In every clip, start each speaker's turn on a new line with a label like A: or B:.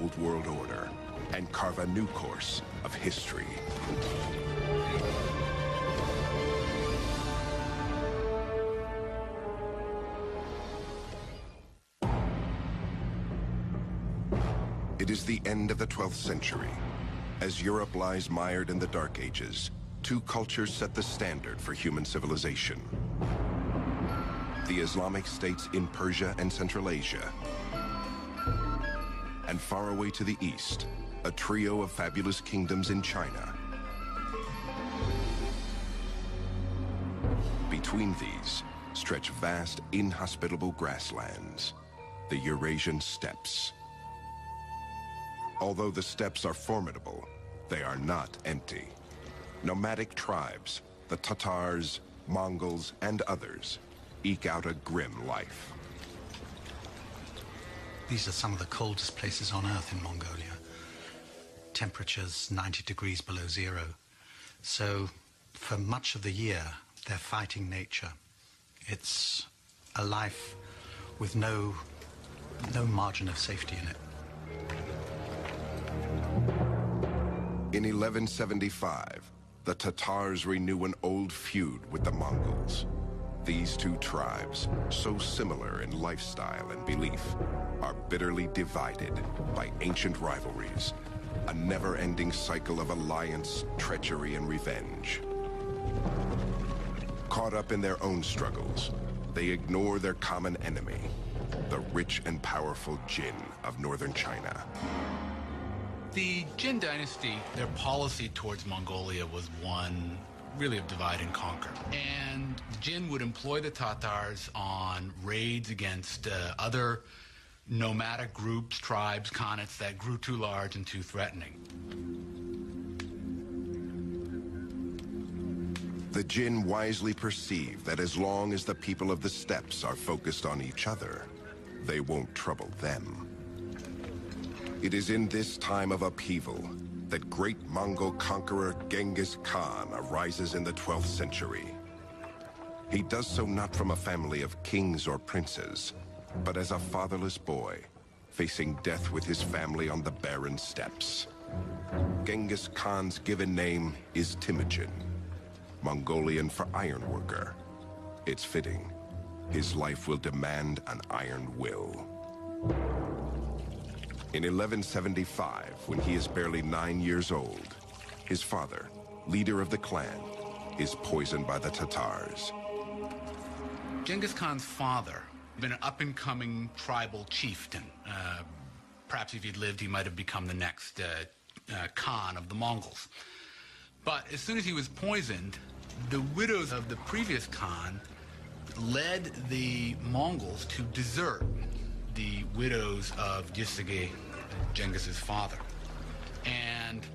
A: old world order and carve a new course of history. It is the end of the 12th century. As Europe lies mired in the Dark Ages, two cultures set the standard for human civilization. The Islamic states in Persia and Central Asia, and far away to the east, a trio of fabulous kingdoms in China. Between these stretch vast, inhospitable grasslands, the Eurasian steppes. Although the steppes are formidable, they are not empty. Nomadic tribes, the Tatars, Mongols, and others, eke out a grim life.
B: These are some of the coldest places on Earth in Mongolia. Temperatures 90 degrees below zero. So for much of the year, they're fighting nature. It's a life with no margin of safety in it.
A: In 1175, the Tatars renew an old feud with the Mongols. These two tribes, so similar in lifestyle and belief, are bitterly divided by ancient rivalries, a never-ending cycle of alliance, treachery, and revenge. Caught up in their own struggles, they ignore their common enemy, the rich and powerful Jin of northern China.
C: The Jin dynasty, their policy towards Mongolia was one really of divide and conquer. And Jin would employ the Tatars on raids against other nomadic groups, tribes, khanates that grew too large and too threatening.
A: The Jin wisely perceive that as long as the people of the steppes are focused on each other, they won't trouble them. It is in this time of upheaval that great Mongol conqueror Genghis Khan arises in the 12th century. He does so not from a family of kings or princes, but as a fatherless boy, facing death with his family on the barren steppes. Genghis Khan's given name is Temujin, Mongolian for ironworker. It's fitting. His life will demand an iron will. In 1175, when he is barely 9 years old, his father, leader of the clan, is poisoned by the Tatars.
C: Genghis Khan's father had been an up-and-coming tribal chieftain. Perhaps if he'd lived, he might have become the next Khan of the Mongols. But as soon as he was poisoned, the widows of the previous Khan led the Mongols to desert the widows of Jisige, Genghis's father. And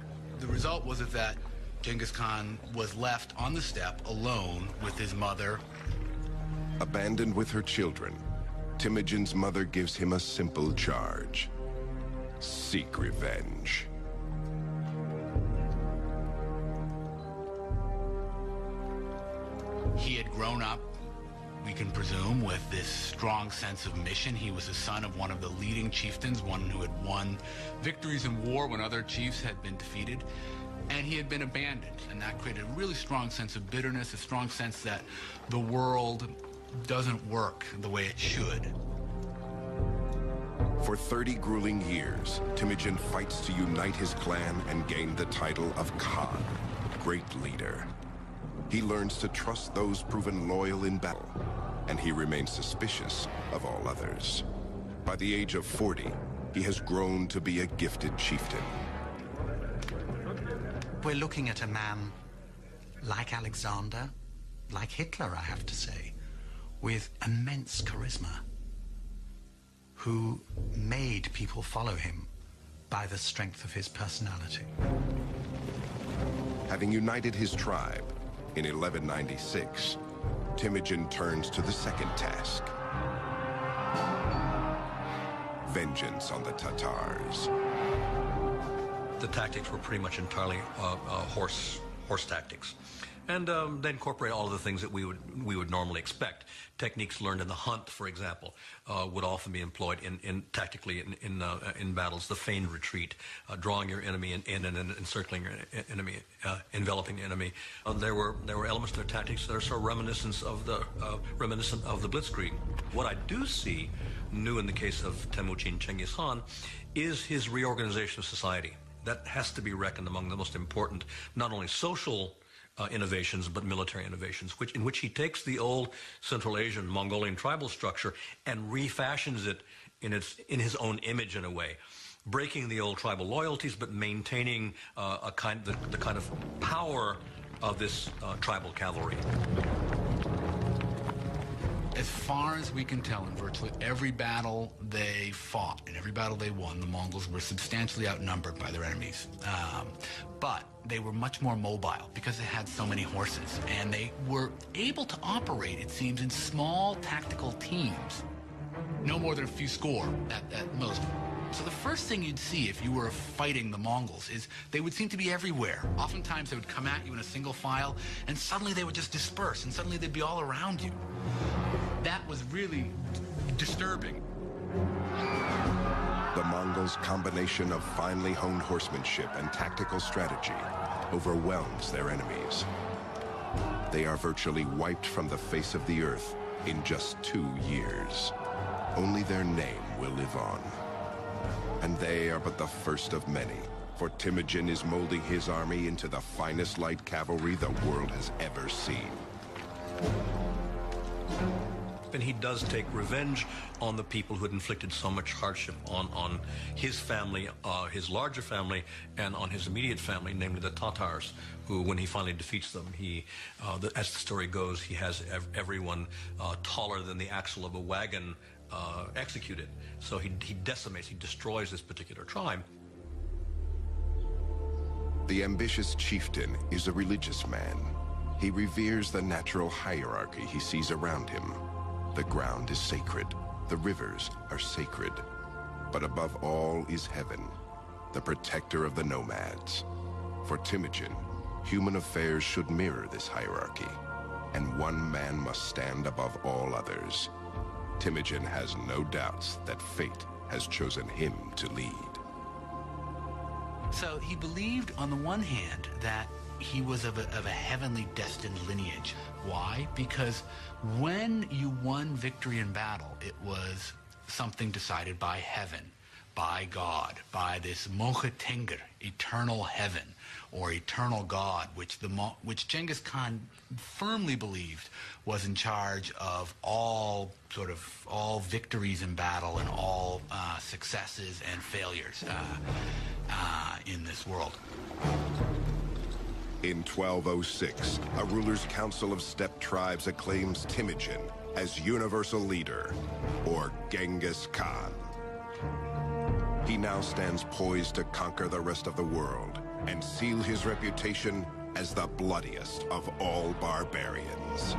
C: the result was that Genghis Khan was left on the steppe alone with his mother.
A: Abandoned with her children, Temujin's mother gives him a simple charge: seek revenge.
C: He had grown up, we can presume, with this strong sense of mission. He was the son of one of the leading chieftains, one who had won victories in war when other chiefs had been defeated. And he had been abandoned, and that created a really strong sense of bitterness, a strong sense that the world doesn't work the way it should.
A: For 30 grueling years, Temujin fights to unite his clan and gain the title of Khan, great leader. He learns to trust those proven loyal in battle, and he remains suspicious of all others. By the age of 40, he has grown to be a gifted chieftain.
B: We're looking at a man like Alexander, like Hitler, I have to say, with immense charisma, who made people follow him by the strength of his personality.
A: Having united his tribe, in 1196, Temujin turns to the second task: vengeance on the Tatars.
D: The tactics were pretty much entirely horse tactics. And they incorporate all of the things that we would normally expect. Techniques learned in the hunt, for example, would often be employed tactically in battles. The feigned retreat, drawing your enemy in and encircling your enemy, enveloping the enemy. There were elements to their tactics that are sort of reminiscent of the Blitzkrieg. What I do see new in the case of Temujin Chengiz Khan is his reorganization of society. That has to be reckoned among the most important, not only social innovations, but military innovations, in which he takes the old Central Asian Mongolian tribal structure and refashions it in his own image in a way, breaking the old tribal loyalties, but maintaining the kind of power of this tribal cavalry.
C: As far as we can tell, in virtually every battle they fought, in every battle they won, the Mongols were substantially outnumbered by their enemies. But they were much more mobile because they had so many horses, and they were able to operate, it seems, in small tactical teams. No more than a few score at most. So the first thing you'd see if you were fighting the Mongols is they would seem to be everywhere. Oftentimes they would come at you in a single file, and suddenly they would just disperse, and suddenly they'd be all around you. That was really disturbing.
A: The Mongols' combination of finely honed horsemanship and tactical strategy overwhelms their enemies. They are virtually wiped from the face of the earth in just 2 years. Only their name will live on. And they are but the first of many, for Temujin is molding his army into the finest light cavalry the world has ever seen.
D: And he does take revenge on the people who had inflicted so much hardship on his family, his larger family, and on his immediate family, namely the Tatars, who, when he finally defeats them, as the story goes, he has everyone taller than the axle of a wagon executed. So he decimates, he destroys this particular tribe.
A: The ambitious chieftain is a religious man. He reveres the natural hierarchy he sees around him. The ground is sacred. The rivers are sacred. But above all is heaven, the protector of the nomads. For Temujin, human affairs should mirror this hierarchy, and one man must stand above all others. Temujin has no doubts that fate has chosen him to lead.
C: So he believed, on the one hand, that he was of a heavenly destined lineage. Why? Because when you won victory in battle, it was something decided by heaven, by God, by this Mocha Tenger, eternal heaven, or eternal God, which Genghis Khan firmly believed was in charge of all victories in battle and all successes and failures in this world.
A: In 1206, a ruler's council of steppe tribes acclaims Temujin as universal leader, or Genghis Khan. He now stands poised to conquer the rest of the world and seal his reputation as the bloodiest of all barbarians.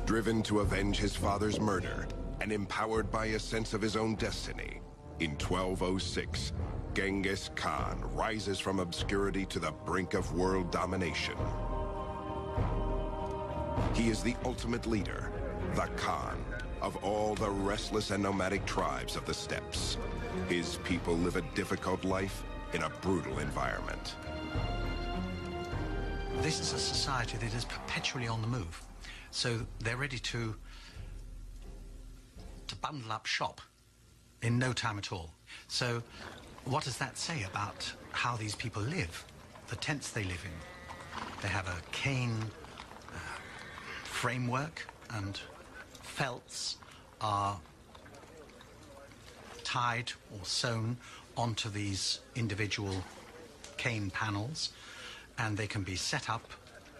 A: Driven to avenge his father's murder, and empowered by a sense of his own destiny, in 1206, Genghis Khan rises from obscurity to the brink of world domination. He is the ultimate leader, the Khan, of all the restless and nomadic tribes of the steppes. His people live a difficult life in a brutal environment.
B: This is a society that is perpetually on the move. So they're ready to bundle up shop in no time at all. So what does that say about how these people live? The tents they live in. They have a cane framework, and felts are tied or sewn onto these individual cane panels, and they can be set up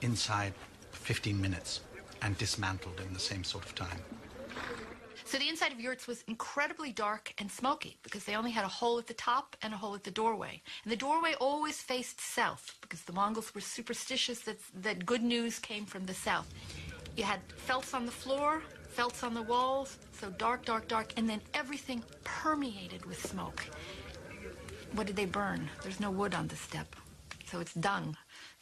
B: inside 15 minutes and dismantled in the same sort of time.
E: So the inside of yurts was incredibly dark and smoky because they only had a hole at the top and a hole at the doorway. And the doorway always faced south because the Mongols were superstitious that good news came from the south. You had felts on the floor, felts on the walls, so dark, dark, dark, and then everything permeated with smoke. What did they burn? There's no wood on the steppe, so it's dung.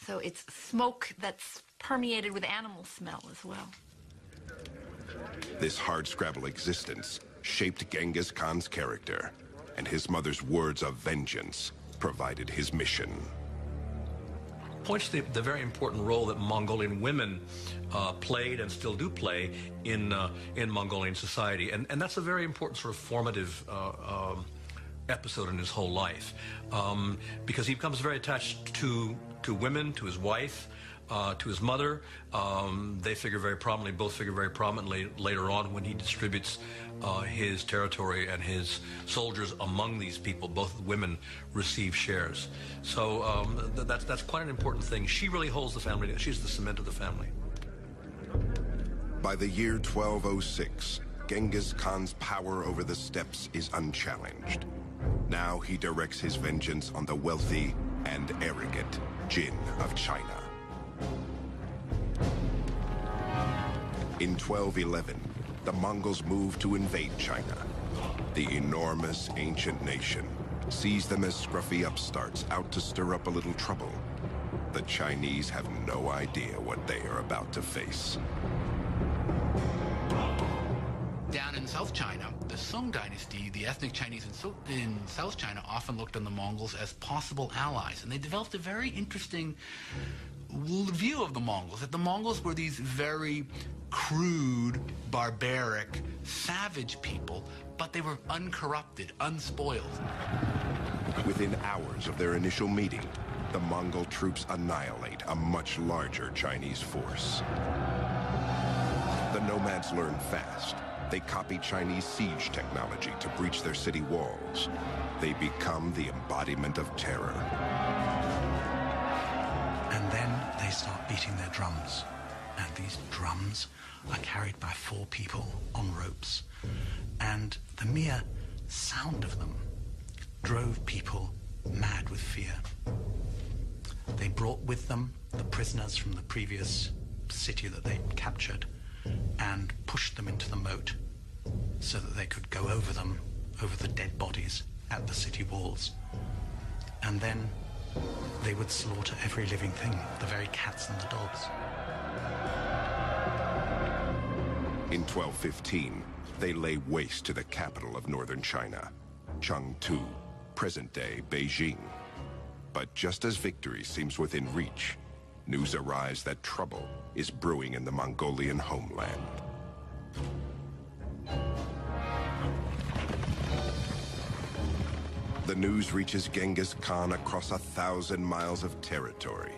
E: So it's smoke that's permeated with animal smell as well.
A: This hardscrabble existence shaped Genghis Khan's character, and his mother's words of vengeance provided his mission.
D: Points to the very important role that Mongolian women played and still do play in Mongolian society, and that's a very important sort of formative episode in his whole life, because he becomes very attached to women, to his wife, to his mother. They figure very prominently, both figure very prominently later on when he distributes his territory and his soldiers among these people. Both women receive shares. So that's quite an important thing. She really holds the family together. She's the cement of the family.
A: By the year 1206, Genghis Khan's power over the steppes is unchallenged. Now he directs his vengeance on the wealthy and arrogant Jin of China. In 1211, the Mongols moved to invade China. The enormous ancient nation sees them as scruffy upstarts out to stir up a little trouble. The Chinese have no idea what they are about to face.
C: Down in South China, the Song dynasty, the ethnic Chinese in South China often looked on the Mongols as possible allies, and they developed a very interesting view of the Mongols, that the Mongols were these very crude, barbaric, savage people, but they were uncorrupted, unspoiled.
A: Within hours of their initial meeting, the Mongol troops annihilate a much larger Chinese force. The nomads learn fast. They copy Chinese siege technology to breach their city walls. They become the embodiment of terror.
B: And then they start beating their drums. And these drums are carried by 4 people on ropes. And the mere sound of them drove people mad with fear. They brought with them the prisoners from the previous city that they'd captured and pushed them into the moat so that they could go over them, over the dead bodies at the city walls. And then they would slaughter every living thing, the very cats and the dogs.
A: In 1215, they lay waste to the capital of northern China, Chengdu, present-day Beijing. But just as victory seems within reach, news arrives that trouble is brewing in the Mongolian homeland. The news reaches Genghis Khan across 1,000 miles of territory,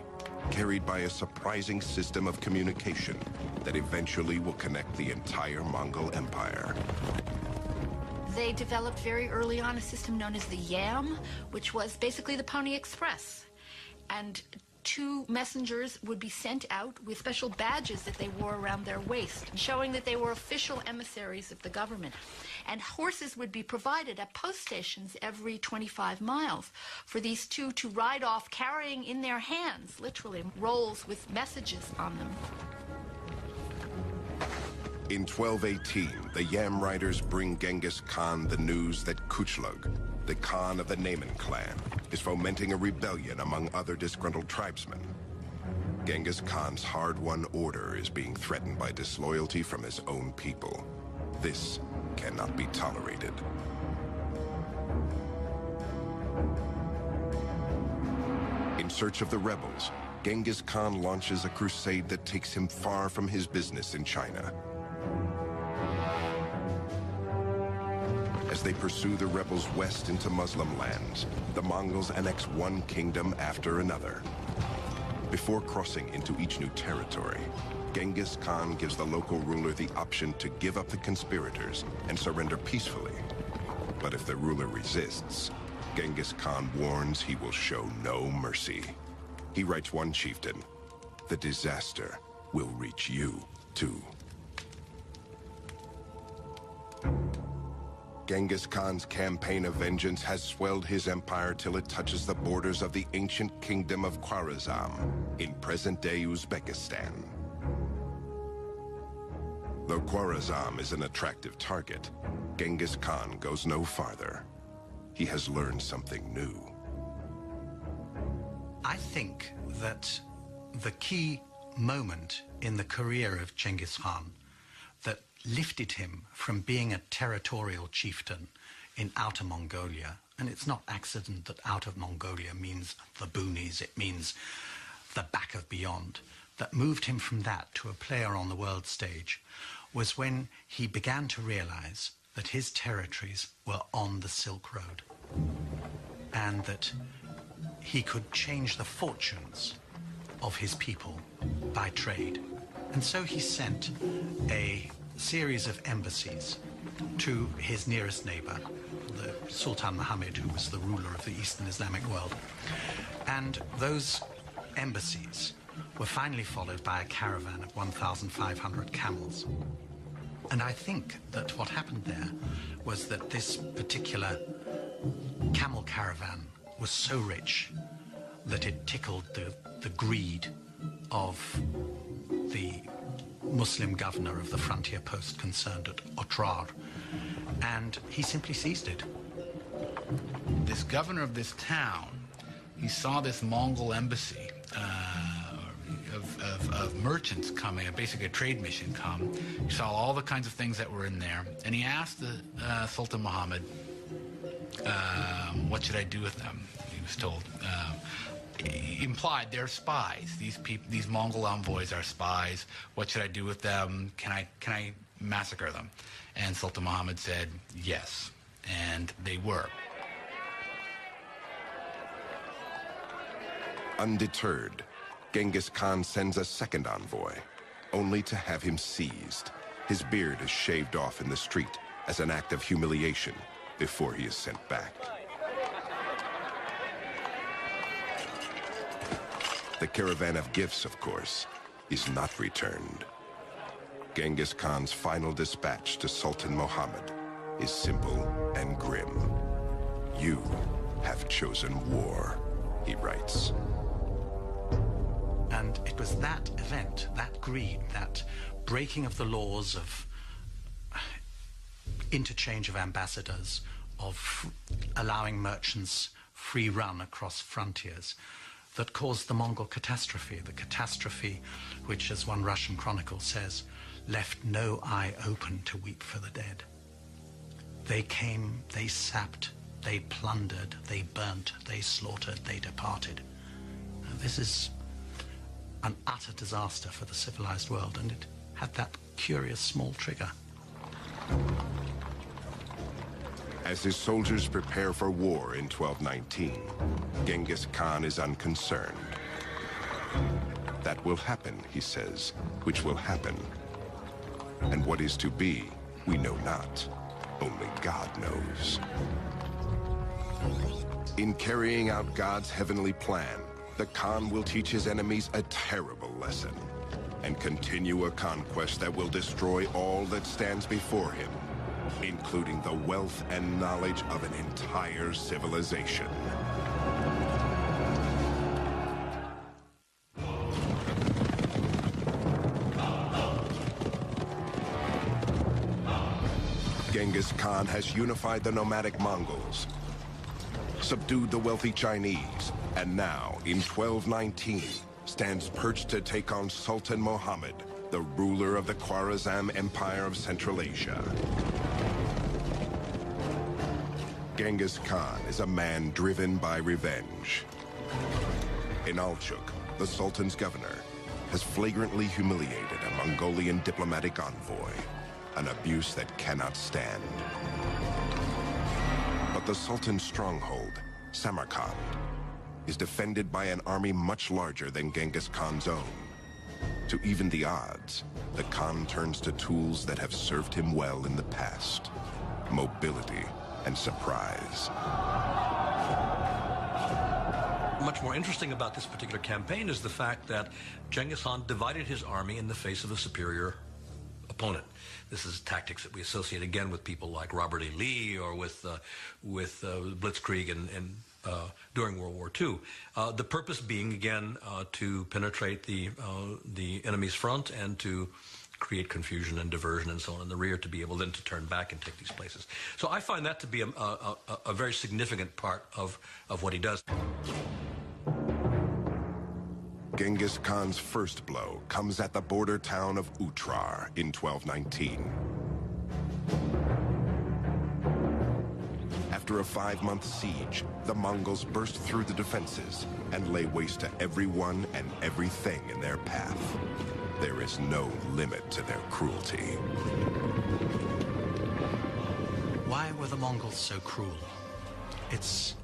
A: carried by a surprising system of communication that eventually will connect the entire Mongol Empire.
E: They developed very early on a system known as the Yam, which was basically the Pony Express. And 2 messengers would be sent out with special badges that they wore around their waist, showing that they were official emissaries of the government. And horses would be provided at post stations every 25 miles for these 2 to ride off carrying in their hands, literally, rolls with messages on them.
A: In 1218, the Yam riders bring Genghis Khan the news that Kuchlug, the Khan of the Naiman clan, is fomenting a rebellion among other disgruntled tribesmen. Genghis Khan's hard-won order is being threatened by disloyalty from his own people. This cannot be tolerated. In search of the rebels, Genghis Khan launches a crusade that takes him far from his business in China. As they pursue the rebels west into Muslim lands, the Mongols annex one kingdom after another. Before crossing into each new territory, Genghis Khan gives the local ruler the option to give up the conspirators and surrender peacefully. But if the ruler resists, Genghis Khan warns he will show no mercy. He writes one chieftain, "The disaster will reach you, too." Genghis Khan's campaign of vengeance has swelled his empire till it touches the borders of the ancient kingdom of Khwarezm in present-day Uzbekistan. Though Khwarazm is an attractive target, Genghis Khan goes no farther. He has learned something new.
B: I think that the key moment in the career of Genghis Khan that lifted him from being a territorial chieftain in Outer Mongolia, and it's not accident that Outer Mongolia means the boonies, it means the back of beyond, that moved him from that to a player on the world stage was when he began to realize that his territories were on the Silk Road and that he could change the fortunes of his people by trade. And so he sent a series of embassies to his nearest neighbor, the Sultan Muhammad, who was the ruler of the Eastern Islamic world. And those embassies were finally followed by a caravan of 1,500 camels. And I think that what happened there was that this particular camel caravan was so rich that it tickled the greed of the Muslim governor of the frontier post concerned at Otrar, and he simply seized it.
C: This governor of this town, he saw this Mongol embassy of merchants coming, basically a trade mission come. He saw all the kinds of things that were in there, and he asked the Sultan Muhammad, what should I do with them? He was told. He implied they're spies. These Mongol envoys are spies. What should I do with them? Can I massacre them? And Sultan Muhammad said yes, and they were.
A: Undeterred, Genghis Khan sends a second envoy, only to have him seized. His beard is shaved off in the street as an act of humiliation before he is sent back. The caravan of gifts, of course, is not returned. Genghis Khan's final dispatch to Sultan Muhammad is simple and grim. You have chosen war, he writes.
B: And it was that event, that greed, that breaking of the laws of interchange of ambassadors, of allowing merchants free run across frontiers, that caused the Mongol catastrophe, the catastrophe which, as one Russian chronicle says, left no eye open to weep for the dead. They came, they sapped, they plundered, they burnt, they slaughtered, they departed. Now, this is an utter disaster for the civilized world, and it had that curious small trigger.
A: As his soldiers prepare for war in 1219, Genghis Khan is unconcerned. That will happen, he says, which will happen. And what is to be, we know not. Only God knows. In carrying out God's heavenly plan, the Khan will teach his enemies a terrible lesson and continue a conquest that will destroy all that stands before him, including the wealth and knowledge of an entire civilization. Genghis Khan has unified the nomadic Mongols, subdued the wealthy Chinese, and now, in 1219, stands perched to take on Sultan Muhammad, the ruler of the Khwarazm Empire of Central Asia. Genghis Khan is a man driven by revenge. Inalchuk, the Sultan's governor, has flagrantly humiliated a Mongolian diplomatic envoy, an abuse that cannot stand. But the Sultan's stronghold, Samarkand, is defended by an army much larger than Genghis Khan's own. To even the odds, the Khan turns to tools that have served him well in the past: mobility and surprise.
D: Much more interesting about this particular campaign is the fact that Genghis Khan divided his army in the face of a superior opponent. This is tactics that we associate again with people like Robert E. Lee or with Blitzkrieg and during World War II. The purpose being, again, to penetrate the enemy's front and to create confusion and diversion and so on in the rear to be able then to turn back and take these places. So I find that to be a very significant part of what he does.
A: Genghis Khan's first blow comes at the border town of Utrar in 1219. After a 5-month siege, the Mongols burst through the defenses and lay waste to everyone and everything in their path. There is no limit to their cruelty.
B: Why were the Mongols so cruel? It's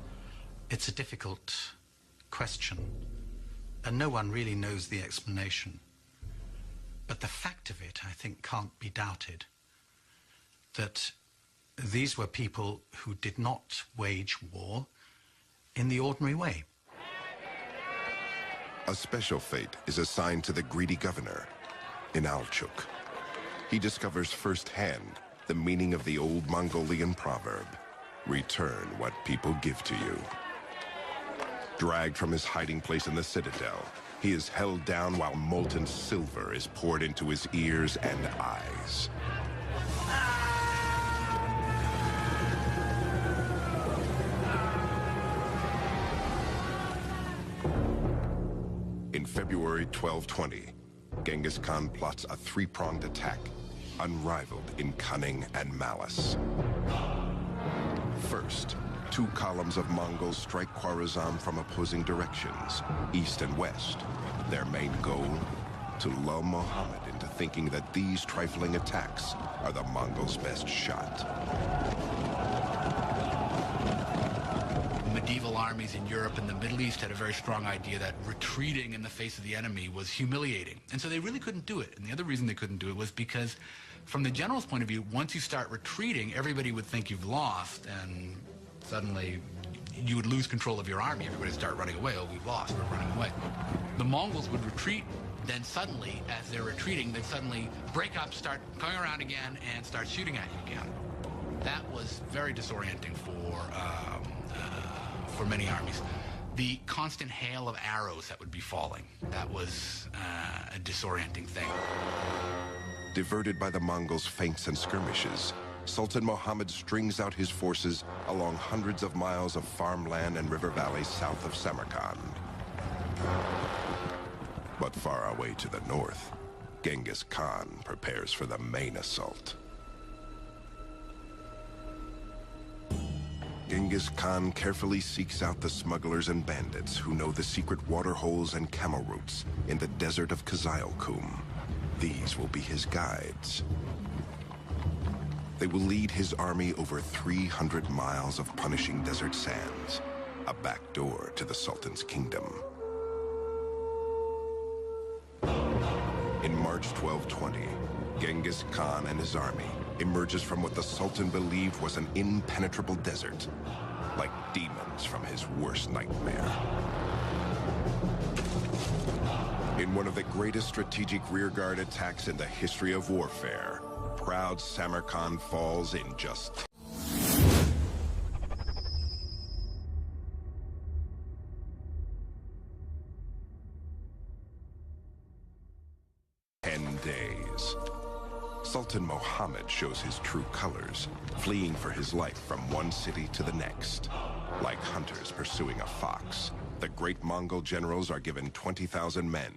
B: a difficult question, and no one really knows the explanation. But the fact of it, I think, can't be doubted, that these were people who did not wage war in the ordinary way.
A: A special fate is assigned to the greedy governor in Alchuk. He discovers firsthand the meaning of the old Mongolian proverb, "Return what people give to you." Dragged from his hiding place in the citadel, he is held down while molten silver is poured into his ears and eyes. In February 1220, Genghis Khan plots a 3-pronged attack, unrivaled in cunning and malice. First, 2 columns of Mongols strike Khwarezm from opposing directions, east and west. Their main goal? To lull Muhammad into thinking that these trifling attacks are the Mongols' best shot.
C: Medieval armies in Europe and the Middle East had a very strong idea that retreating in the face of the enemy was humiliating. And so they really couldn't do it. And the other reason they couldn't do it was because, from the general's point of view, once you start retreating, everybody would think you've lost, and suddenly you would lose control of your army. Everybody would start running away. Oh, we've lost. We're running away. The Mongols would retreat. Then suddenly, as they're retreating, they'd suddenly break up, start coming around again, and start shooting at you again. That was very disorienting for many armies. The constant hail of arrows that would be falling, that was a disorienting thing.
A: Diverted by the Mongols' feints and skirmishes, Sultan Muhammad strings out his forces along hundreds of miles of farmland and river valleys south of Samarkand. But far away to the north, Genghis Khan prepares for the main assault. Genghis Khan carefully seeks out the smugglers and bandits who know the secret water holes and camel routes in the desert of Kızılkum. These will be his guides. They will lead his army over 300 miles of punishing desert sands, a back door to the Sultan's kingdom. In March 1220, Genghis Khan and his army emerges from what the Sultan believed was an impenetrable desert, like demons from his worst nightmare. In one of the greatest strategic rearguard attacks in the history of warfare, proud Samarkand falls in just 10 days. Sultan Muhammad shows his true colors, fleeing for his life from one city to the next. Like hunters pursuing a fox, the great Mongol generals are given 20,000 men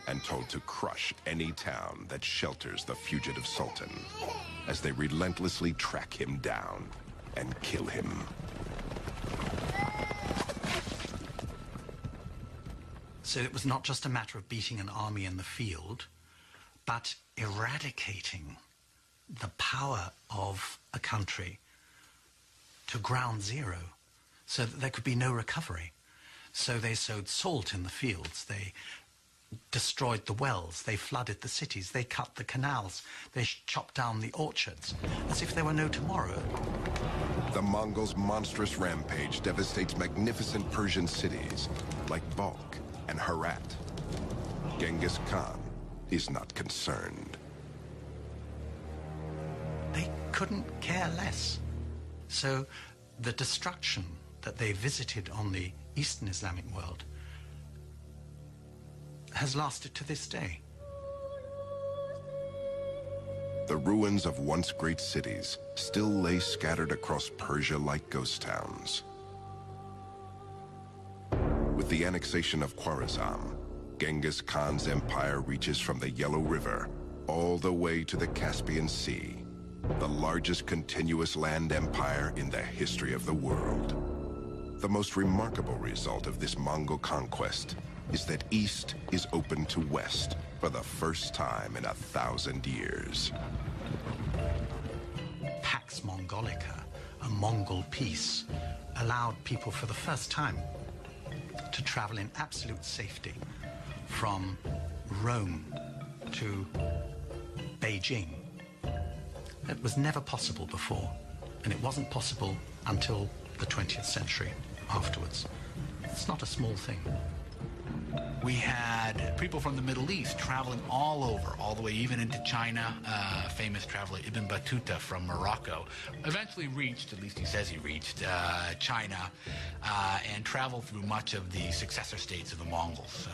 A: and told to crush any town that shelters the fugitive sultan, as they relentlessly track him down and kill him.
B: So it was not just a matter of beating an army in the field, but eradicating the power of a country to ground zero so that there could be no recovery. So they sowed salt in the fields, they destroyed the wells, they flooded the cities, they cut the canals, they chopped down the orchards, as if there were no tomorrow.
A: The Mongols' monstrous rampage devastates magnificent Persian cities like Balkh and Herat. Genghis Khan is not concerned.
B: They couldn't care less. So the destruction that they visited on the Eastern Islamic world has lasted to this day.
A: the ruins of once great cities still lay scattered across Persia like ghost towns. With the annexation of Khwarazm, Genghis Khan's empire reaches from the Yellow River all the way to the Caspian Sea, the largest continuous land empire in the history of the world. The most remarkable result of this Mongol conquest is that East is open to West for the first time in 1,000 years.
B: Pax Mongolica, a Mongol peace, allowed people for the first time to travel in absolute safety from Rome to Beijing. It was never possible before, and it wasn't possible until the 20th century afterwards. It's not a small thing.
C: We had people from the Middle East traveling all over, all the way even into China. Famous traveler Ibn Battuta from Morocco eventually reached, at least he says he reached, China and traveled through much of the successor states of the Mongols,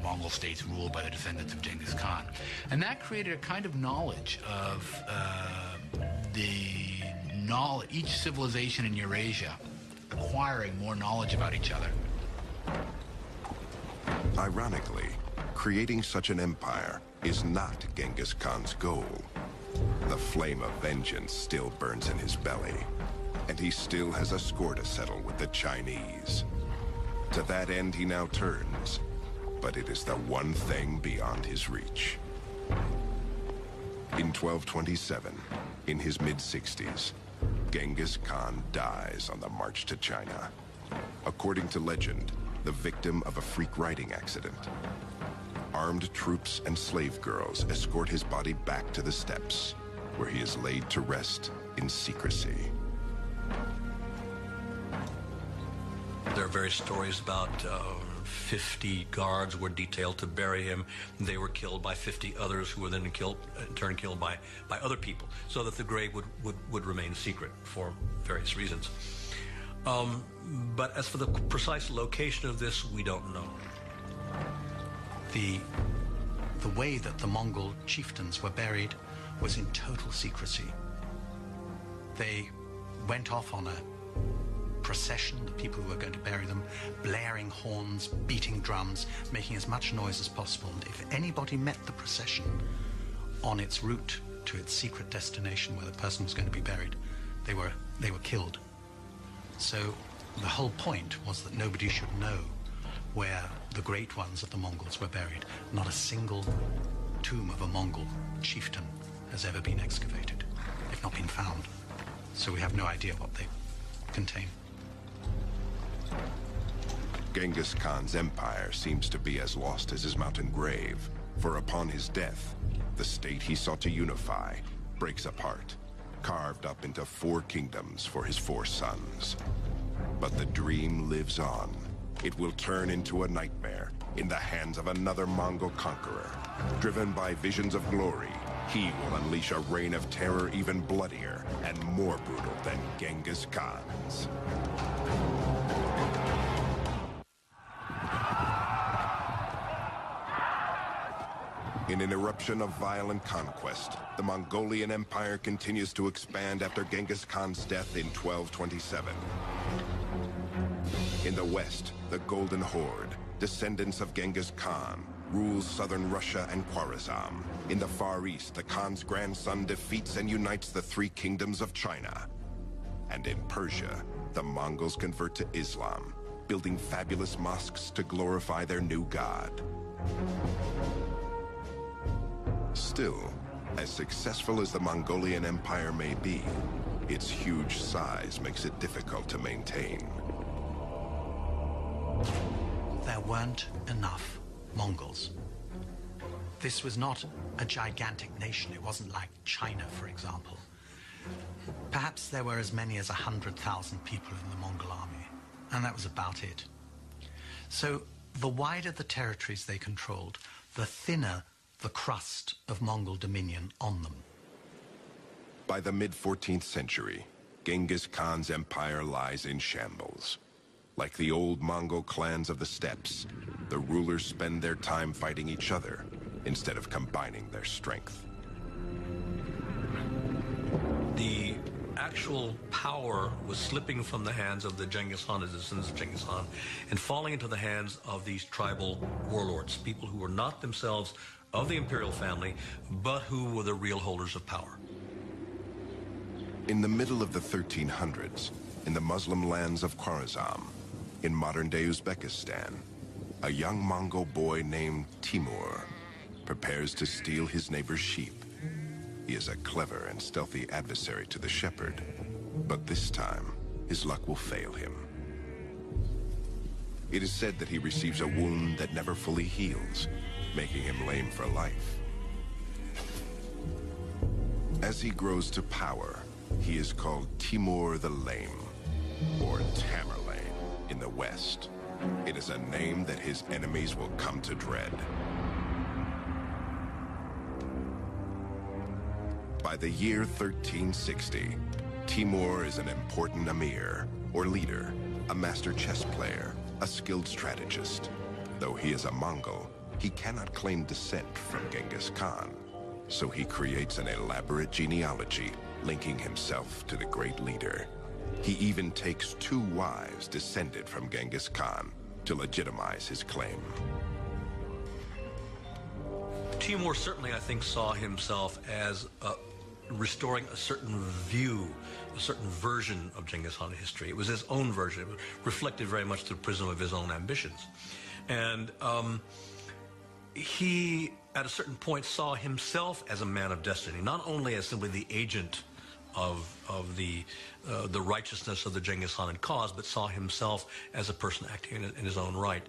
C: Mongol states ruled by the descendants of Genghis Khan. And that created a kind of knowledge of each civilization in Eurasia acquiring more knowledge about each other.
A: Ironically, creating such an empire is not Genghis Khan's goal. The flame of vengeance still burns in his belly, and he still has a score to settle with the Chinese. To that end he now turns, but it is the one thing beyond his reach. In 1227, in his mid-60s, Genghis Khan dies on the march to China. According to legend, the victim of a freak riding accident. Armed troops and slave girls escort his body back to the steppes, where he is laid to rest in secrecy.
D: There are various stories about 50 guards were detailed to bury him. They were killed by 50 others who were then in turn killed by other people, so that the grave would remain secret for various reasons. But as for the precise location of this, we don't know.
B: The way that the Mongol chieftains were buried was in total secrecy. They went off on a procession, the people who were going to bury them, blaring horns, beating drums, making as much noise as possible. And if anybody met the procession on its route to its secret destination where the person was going to be buried, they were killed. So the whole point was that nobody should know where the great ones of the Mongols were buried. Not a single tomb of a Mongol chieftain has ever been excavated. They've not been found. So we have no idea what they contain.
A: Genghis Khan's empire seems to be as lost as his mountain grave, for upon his death, the state he sought to unify breaks apart, carved up into 4 kingdoms for his 4 sons. But the dream lives on. It will turn into a nightmare in the hands of another Mongol conqueror. Driven by visions of glory, he will unleash a reign of terror even bloodier and more brutal than Genghis Khan's. In an eruption of violent conquest, the Mongolian Empire continues to expand after Genghis Khan's death in 1227. In the west, the Golden Horde, descendants of Genghis Khan, rules southern Russia and Khwarazm. In the Far East, the Khan's grandson defeats and unites the 3 kingdoms of China. And in Persia, the Mongols convert to Islam, building fabulous mosques to glorify their new god. Still, as successful as the Mongolian Empire may be, its huge size makes it difficult to maintain.
B: There weren't enough Mongols. This was not a gigantic nation. It wasn't like China, for example. Perhaps there were as many as 100,000 people in the Mongol army, and that was about it. So the wider the territories they controlled, the thinner the crust of Mongol dominion on them.
A: By the mid-14th century, Genghis Khan's empire lies in shambles. Like the old Mongol clans of the steppes, the rulers spend their time fighting each other instead of combining their strength.
D: actual power was slipping from the hands of the Genghis Khan, the descendants of Genghis Khan, and falling into the hands of these tribal warlords, people who were not themselves of the imperial family, but who were the real holders of power.
A: In the middle of the 1300s, in the Muslim lands of Khwarezm, in modern-day Uzbekistan, a young Mongol boy named Timur prepares to steal his neighbor's sheep. He is a clever and stealthy adversary to the shepherd, but this time, his luck will fail him. It is said that he receives a wound that never fully heals, making him lame for life. As he grows to power, he is called Timur the Lame, or Tamerlane in the West. It is a name that his enemies will come to dread. By the year 1360, Timur is an important emir, or leader, a master chess player, a skilled strategist. Though he is a Mongol, he cannot claim descent from Genghis Khan, so he creates an elaborate genealogy linking himself to the great leader. He even takes 2 wives descended from Genghis Khan to legitimize his claim.
D: Timur certainly, I think, saw himself as restoring a certain view, a certain version of Genghis Khan history. It was his own version. It was reflected very much through the prism of his own ambitions. And he, at a certain point, saw himself as a man of destiny, not only as simply the agent of the righteousness of the Genghis Khan cause, but saw himself as a person acting in his own right.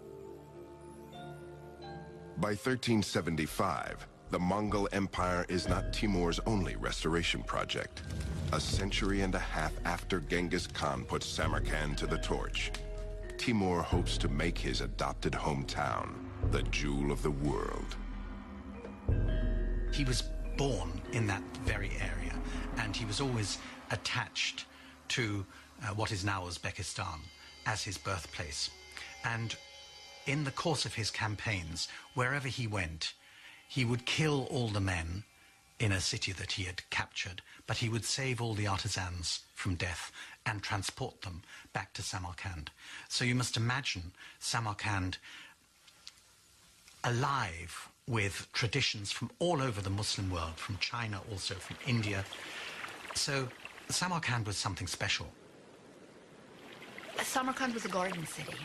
A: By 1375, the Mongol Empire is not Timur's only restoration project. A century and a half after Genghis Khan put Samarkand to the torch, Timur hopes to make his adopted hometown the jewel of the world.
B: He was born in that very area, and he was always attached to what is now Uzbekistan as his birthplace. And in the course of his campaigns, wherever he went, he would kill all the men in a city that he had captured, but he would save all the artisans from death and transport them back to Samarkand. So you must imagine Samarkand alive with traditions from all over the Muslim world, from China, also from India. So Samarkand was something special.
E: Samarkand was a garden city,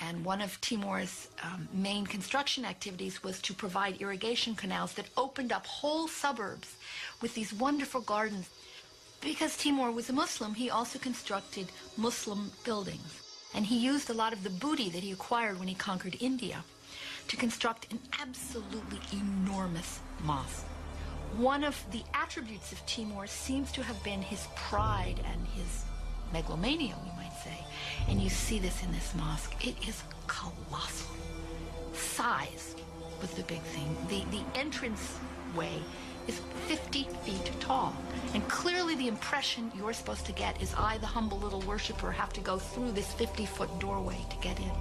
E: and one of Timur's main construction activities was to provide irrigation canals that opened up whole suburbs with these wonderful gardens. Because Timur was a Muslim, he also constructed Muslim buildings, and he used a lot of the booty that he acquired when he conquered India to construct an absolutely enormous mosque. One of the attributes of Timur seems to have been his pride and his megalomania, we might say. And you see this in this mosque. It is colossal. Size was the big thing. The entrance way is 50 feet tall. And clearly the impression you're supposed to get is I, the humble little worshiper, have to go through this 50-foot doorway to get in.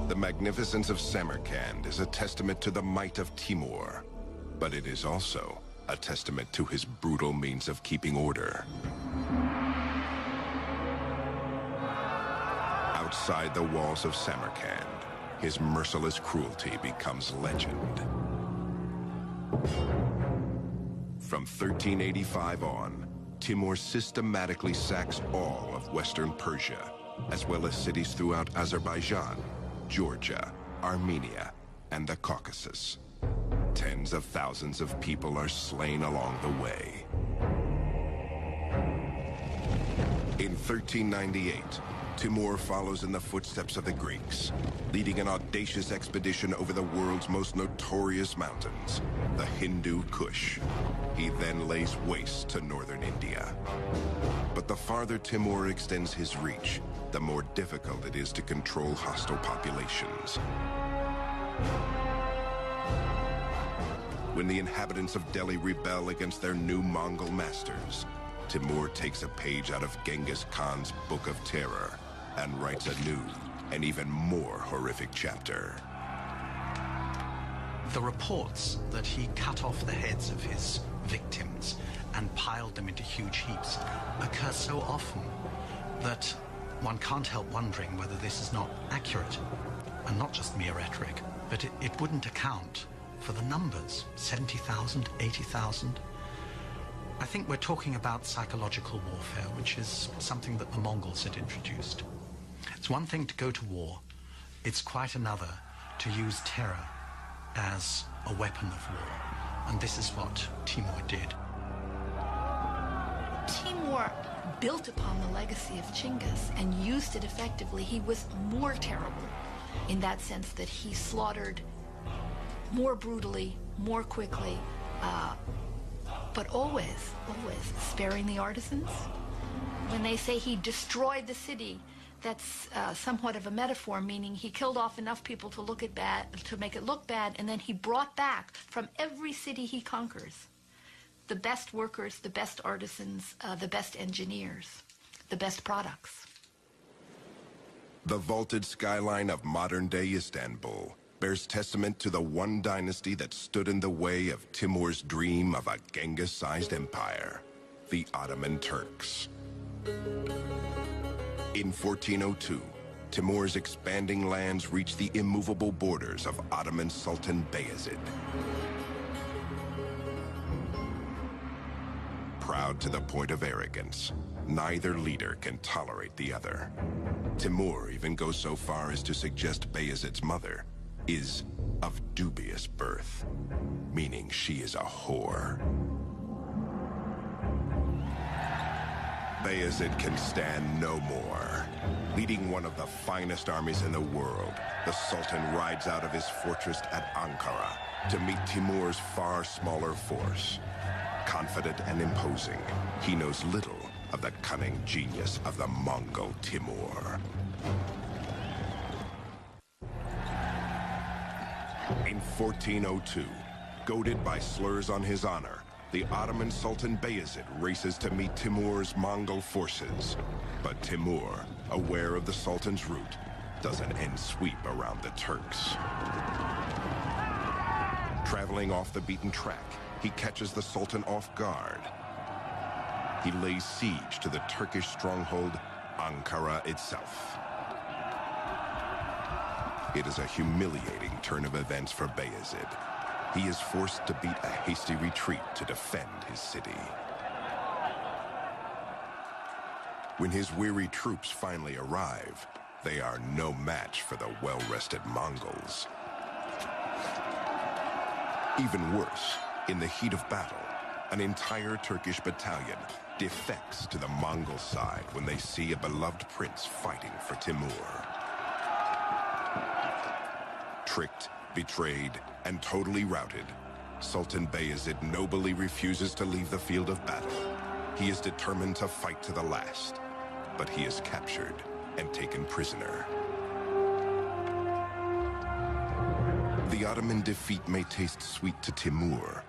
A: The magnificence of Samarkand is a testament to the might of Timur, but it is also a testament to his brutal means of keeping order. Outside the walls of Samarkand, his merciless cruelty becomes legend. From 1385 on, Timur systematically sacks all of Western Persia, as well as cities throughout Azerbaijan, Georgia, Armenia, and the Caucasus. Tens of thousands of people are slain along the way. In 1398, Timur follows in the footsteps of the Greeks, leading an audacious expedition over the world's most notorious mountains, the Hindu Kush. He then lays waste to northern India. But the farther Timur extends his reach, the more difficult it is to control hostile populations. When the inhabitants of Delhi rebel against their new Mongol masters, Timur takes a page out of Genghis Khan's Book of Terror and writes a new and even more horrific chapter.
B: The reports that he cut off the heads of his victims and piled them into huge heaps occur so often that one can't help wondering whether this is not accurate and not just mere rhetoric, but it wouldn't account for the numbers, 70,000, 80,000. I think we're talking about psychological warfare, which is something that the Mongols had introduced. It's one thing to go to war. It's quite another to use terror as a weapon of war. And this is what Timur did.
E: Timur built upon the legacy of Chinggis and used it effectively. He was more terrible in that sense that he slaughtered more brutally, more quickly, but always sparing the artisans. When they say he destroyed the city, that's somewhat of a metaphor, meaning he killed off enough people to make it look bad, and then he brought back from every city he conquers the best workers, the best artisans, the best engineers, the best products.
A: The vaulted skyline of modern-day Istanbul bears testament to the one dynasty that stood in the way of Timur's dream of a Genghis-sized empire, the Ottoman Turks. In 1402, Timur's expanding lands reached the immovable borders of Ottoman Sultan Bayezid. Proud to the point of arrogance, neither leader can tolerate the other. Timur even goes so far as to suggest Bayezid's mother is of dubious birth, meaning she is a whore. Bayezid can stand no more. Leading one of the finest armies in the world, the Sultan rides out of his fortress at Ankara to meet Timur's far smaller force. Confident and imposing, he knows little of the cunning genius of the Mongol Timur. In 1402, goaded by slurs on his honor, the Ottoman Sultan Bayezid races to meet Timur's Mongol forces. But Timur, aware of the Sultan's route, does an end sweep around the Turks. Traveling off the beaten track, he catches the Sultan off guard. He lays siege to the Turkish stronghold, Ankara itself. It is a humiliating turn of events for Bayezid. He is forced to beat a hasty retreat to defend his city. When his weary troops finally arrive, they are no match for the well-rested Mongols. Even worse, in the heat of battle, an entire Turkish battalion defects to the Mongol side when they see a beloved prince fighting for Timur. Tricked, betrayed, and totally routed, Sultan Bayezid nobly refuses to leave the field of battle. He is determined to fight to the last, but he is captured and taken prisoner. The Ottoman defeat may taste sweet to Timur,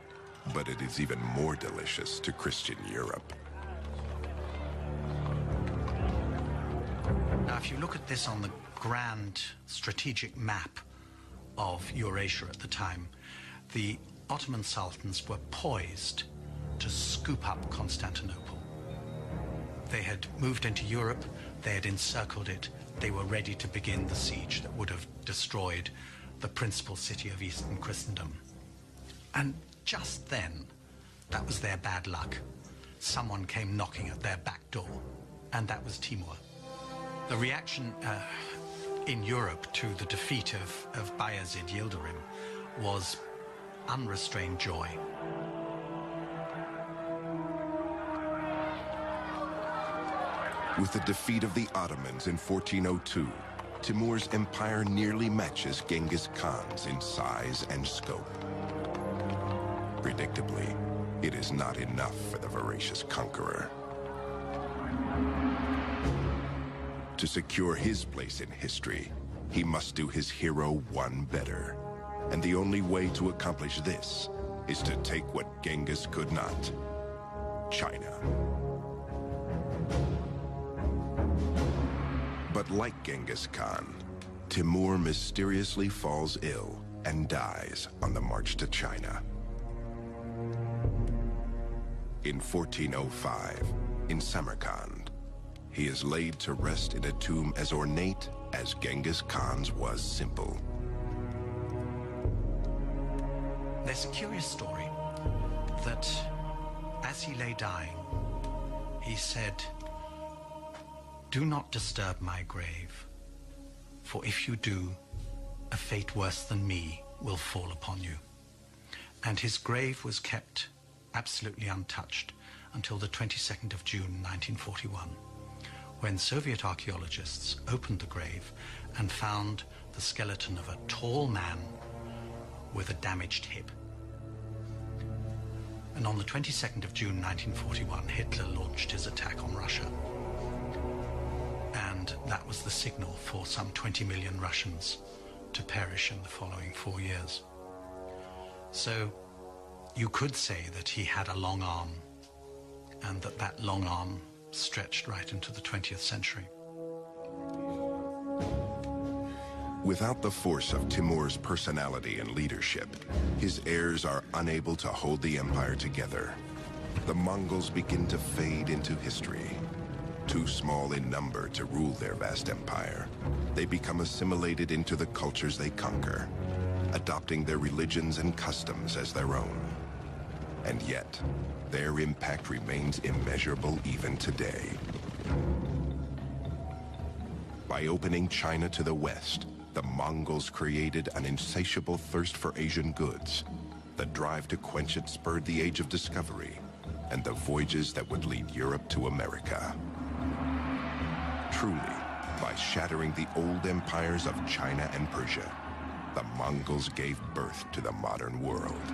A: but it is even more delicious to Christian Europe.
B: Now, if you look at this on the grand strategic map of Eurasia at the time, the Ottoman sultans were poised to scoop up Constantinople. They had moved into Europe, they had encircled it, they were ready to begin the siege that would have destroyed the principal city of Eastern Christendom. And just then, that was their bad luck. Someone came knocking at their back door, and that was Timur. The reaction in Europe to the defeat of Bayezid Yildirim was unrestrained joy.
A: With the defeat of the Ottomans in 1402, Timur's empire nearly matches Genghis Khan's in size and scope. Predictably, it is not enough for the voracious conqueror. To secure his place in history, he must do his hero one better. And the only way to accomplish this is to take what Genghis could not: China. But like Genghis Khan, Timur mysteriously falls ill and dies on the march to China. In 1405, in Samarkand, he is laid to rest in a tomb as ornate as Genghis Khan's was simple.
B: There's a curious story that as he lay dying, he said, "Do not disturb my grave, for if you do, a fate worse than me will fall upon you." And his grave was kept absolutely untouched until the 22nd of June 1941, when Soviet archaeologists opened the grave and found the skeleton of a tall man with a damaged hip. And on the 22nd of June 1941, Hitler launched his attack on Russia. And that was the signal for some 20 million Russians to perish in the following 4 years. So you could say that he had a long arm, and that long arm stretched right into the 20th century.
A: Without the force of Timur's personality and leadership, his heirs are unable to hold the empire together. The Mongols begin to fade into history. Too small in number to rule their vast empire, they become assimilated into the cultures they conquer, adopting their religions and customs as their own. And yet, their impact remains immeasurable even today. By opening China to the west, the Mongols created an insatiable thirst for Asian goods. The drive to quench it spurred the Age of Discovery and the voyages that would lead Europe to America. Truly, by shattering the old empires of China and Persia, the Mongols gave birth to the modern world.